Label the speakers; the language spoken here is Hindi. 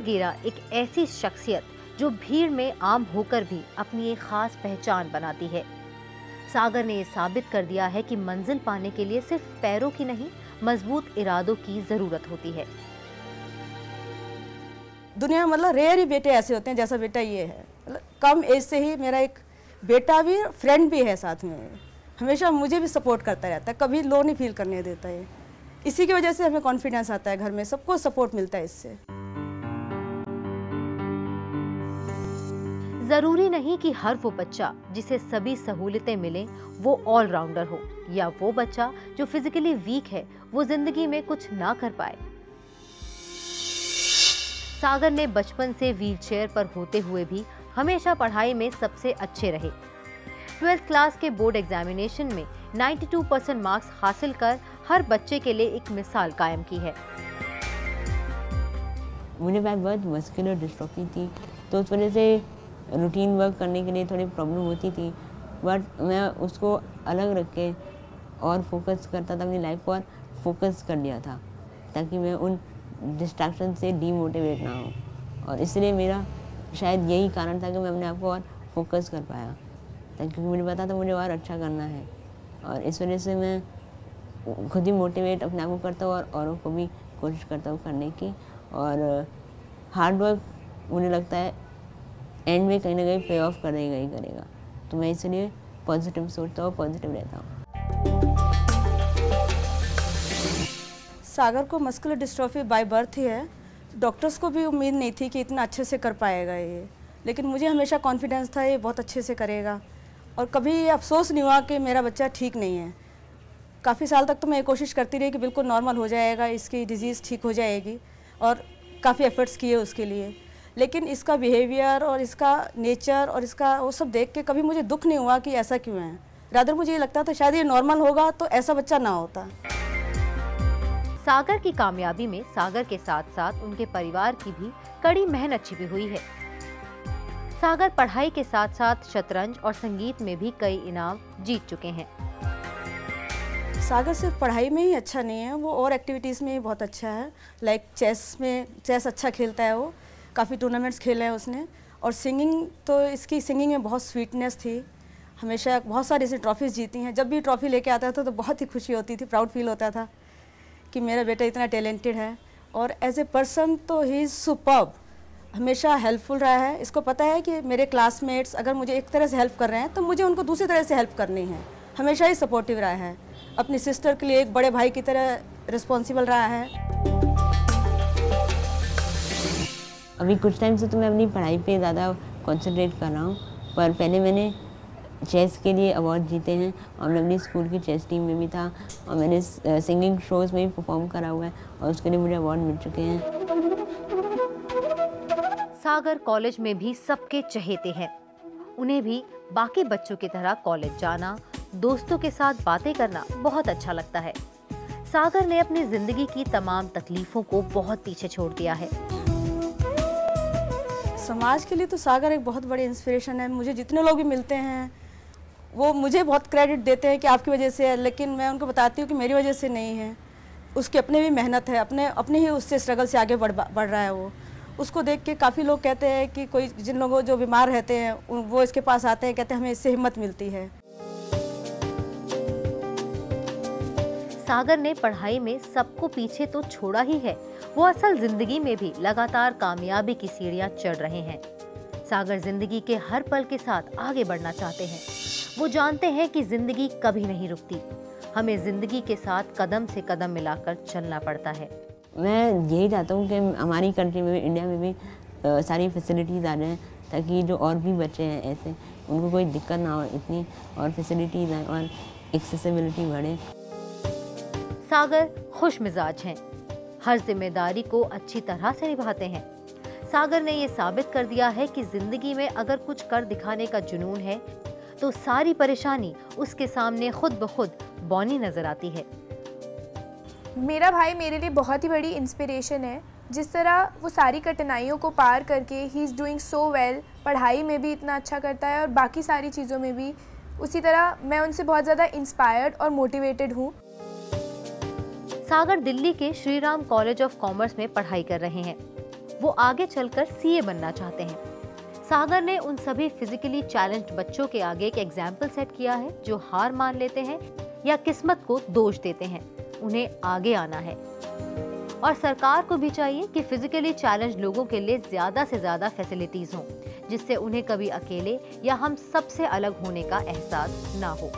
Speaker 1: गेरा एक ऐसी शख्सियत जो भीड़ में आम होकर भी अपनी एक खास पहचान बनाती है। सागर ने ये साबित कर दिया है कि मंजिल पाने के लिए सिर्फ पैरों की नहीं, मजबूत इरादों की जरूरत होती है।
Speaker 2: दुनिया में मतलब रेयर ही बेटे ऐसे होते हैं जैसा बेटा ये है। मतलब कम एज से ही मेरा एक बेटा भी, फ्रेंड भी है साथ में, हमेशा मुझे भी सपोर्ट करता रहता है, कभी लो नहीं फील करने देता है। इसी की वजह से हमें कॉन्फिडेंस आता है, घर में सबको सपोर्ट मिलता है इससे।
Speaker 1: जरूरी नहीं कि हर वो बच्चा जिसे सभी सहूलतें मिलें वो ऑलराउंडर हो, या वो बच्चा जो फिजिकली वीक है वो जिंदगी में कुछ ना कर पाए। सागर ने बचपन से व्हीलचेयर पर होते हुए भी हमेशा पढ़ाई में सबसे अच्छे रहे। 12th क्लास के बोर्ड एग्जामिनेशन में 92% मार्क्स हासिल कर हर बच्चे के लिए एक मिसाल कायम की है।
Speaker 3: मुझे बाय बर्थ मस्कुलर डिस्ट्रॉफी थी, तो उस वजह से रूटीन वर्क करने के लिए थोड़ी प्रॉब्लम होती थी, बट मैं उसको अलग रख के और फोकस करता था, अपनी लाइफ पर फोकस कर लिया था ताकि मैं उन डिस्ट्रैक्शन से डीमोटिवेट ना हो। और इसलिए मेरा शायद यही कारण था कि मैं अपने आप को और फोकस कर पाया, क्योंकि मुझे पता था मुझे और अच्छा करना है। और इस वजह से मैं खुद ही मोटिवेट अपने आप को करता हूँ और औरों को भी कोशिश करता हूँ करने की। और हार्ड वर्क मुझे लगता है एंड में कहीं ना कहीं पे ऑफ करेगा ही करेगा, तो मैं इसलिए पॉजिटिव सोचता हूँ, पॉजिटिव रहता हूँ।
Speaker 2: सागर को मस्कुलर डिस्ट्रॉफी बाय बर्थ ही है। डॉक्टर्स को भी उम्मीद नहीं थी कि इतना अच्छे से कर पाएगा ये, लेकिन मुझे हमेशा कॉन्फिडेंस था ये बहुत अच्छे से करेगा। और कभी ये अफसोस नहीं हुआ कि मेरा बच्चा ठीक नहीं है। काफ़ी साल तक तो मैं ये कोशिश करती रही कि बिल्कुल नॉर्मल हो जाएगा, इसकी डिजीज़ ठीक हो जाएगी, और काफ़ी एफर्ट्स किए उसके लिए। लेकिन इसका बिहेवियर और इसका नेचर और इसका वो सब देख के कभी मुझे दुख नहीं हुआ कि ऐसा क्यों है। रादर मुझे ये लगता था शायद ये नॉर्मल होगा तो ऐसा बच्चा ना होता।
Speaker 1: सागर की कामयाबी में सागर के साथ साथ उनके परिवार की भी कड़ी मेहनत छिपी हुई है। सागर पढ़ाई के साथ साथ शतरंज और संगीत में भी कई इनाम जीत चुके हैं।
Speaker 2: सागर सिर्फ पढ़ाई में ही अच्छा नहीं है, वो और एक्टिविटीज़ में भी बहुत अच्छा है। लाइक चेस अच्छा खेलता है, वो काफ़ी टूर्नामेंट्स खेले हैं उसने। और सिंगिंग तो इसकी सिंगिंग में बहुत स्वीटनेस थी, हमेशा बहुत सारी ऐसी ट्रॉफीज़ जीती हैं। जब भी ट्रॉफी लेके आता था तो बहुत ही खुशी होती थी, प्राउड फील होता था कि मेरा बेटा इतना टैलेंटेड है। और एज ए पर्सन तो ही इज़ सुपर्ब, हमेशा हेल्पफुल रहा है। इसको पता है कि मेरे क्लासमेट्स अगर मुझे एक तरह से हेल्प कर रहे हैं तो मुझे उनको दूसरी तरह से हेल्प करनी है। हमेशा ही सपोर्टिव रहा है, अपनी सिस्टर के लिए एक बड़े भाई की तरह रिस्पॉन्सिबल रहा है।
Speaker 3: अभी कुछ टाइम से तो मैं अपनी पढ़ाई पे ज़्यादा कंसंट्रेट कर रहा हूँ, पर पहले मैंने चेस के लिए अवार्ड जीते हैं और मैं अपनी स्कूल की चेस टीम में भी था, और मैंने सिंगिंग शोज़ में भी परफॉर्म करा हुआ है और उसके लिए मुझे अवार्ड मिल चुके हैं।
Speaker 1: सागर कॉलेज में भी सबके चहेते हैं। उन्हें भी बाकी बच्चों की तरह कॉलेज जाना, दोस्तों के साथ बातें करना बहुत अच्छा लगता है। सागर ने अपनी जिंदगी की तमाम तकलीफों को बहुत पीछे छोड़ दिया है।
Speaker 2: समाज के लिए तो सागर एक बहुत बड़ी इंस्पिरेशन है। मुझे जितने लोग भी मिलते हैं वो मुझे बहुत क्रेडिट देते हैं कि आपकी वजह से है, लेकिन मैं उनको बताती हूँ कि मेरी वजह से नहीं है, उसकी अपनी भी मेहनत है, अपने ही उससे स्ट्रगल से आगे बढ़ रहा है वो। उसको देख के काफ़ी लोग कहते हैं कि कोई जिन लोगों जो बीमार रहते हैं वो इसके पास आते हैं, कहते हैं हमें इससे हिम्मत मिलती है।
Speaker 1: सागर ने पढ़ाई में सबको पीछे तो छोड़ा ही है, वो असल जिंदगी में भी लगातार कामयाबी की सीढ़ियां चढ़ रहे हैं। सागर जिंदगी के हर पल के साथ आगे बढ़ना चाहते हैं। वो जानते हैं कि जिंदगी कभी नहीं रुकती, हमें जिंदगी के साथ कदम से कदम मिलाकर चलना पड़ता है।
Speaker 3: मैं यही चाहता हूँ कि हमारी कंट्री में भी, इंडिया में भी सारी फैसिलिटीज़ आ जाएँ, ताकि जो और भी बच्चे हैं ऐसे उनको कोई दिक्कत ना हो इतनी, और फैसिलिटीज़ आए और एक्सेसिबिलिटी बढ़े।
Speaker 1: सागर खुश मिजाज हैं, हर जिम्मेदारी को अच्छी तरह से निभाते हैं। सागर ने ये साबित कर दिया है कि जिंदगी में अगर कुछ कर दिखाने का जुनून है तो सारी परेशानी उसके सामने खुद ब खुद बौनी नजर आती है।
Speaker 4: मेरा भाई मेरे लिए बहुत ही बड़ी इंस्पिरेशन है। जिस तरह वो सारी कठिनाइयों को पार करके he is doing so well, पढ़ाई में भी इतना अच्छा करता है और बाकी सारी चीज़ों में भी उसी तरह, मैं उनसे बहुत ज़्यादा इंस्पायर्ड और मोटिवेटेड हूँ।
Speaker 1: सागर दिल्ली के Shri Ram college of commerce में पढ़ाई कर रहे हैं। वो आगे चलकर सीए बनना चाहते हैं। सागर ने उन सभी फिजिकली चैलेंज्ड बच्चों के आगे एक एग्जाम्पल सेट किया है जो हार मान लेते हैं या किस्मत को दोष देते हैं। उन्हें आगे आना है और सरकार को भी चाहिए कि फिजिकली चैलेंज्ड लोगों के लिए ज्यादा से ज्यादा फैसिलिटीज हों, जिससे उन्हें कभी अकेले या हम सबसे अलग होने का एहसास ना हो।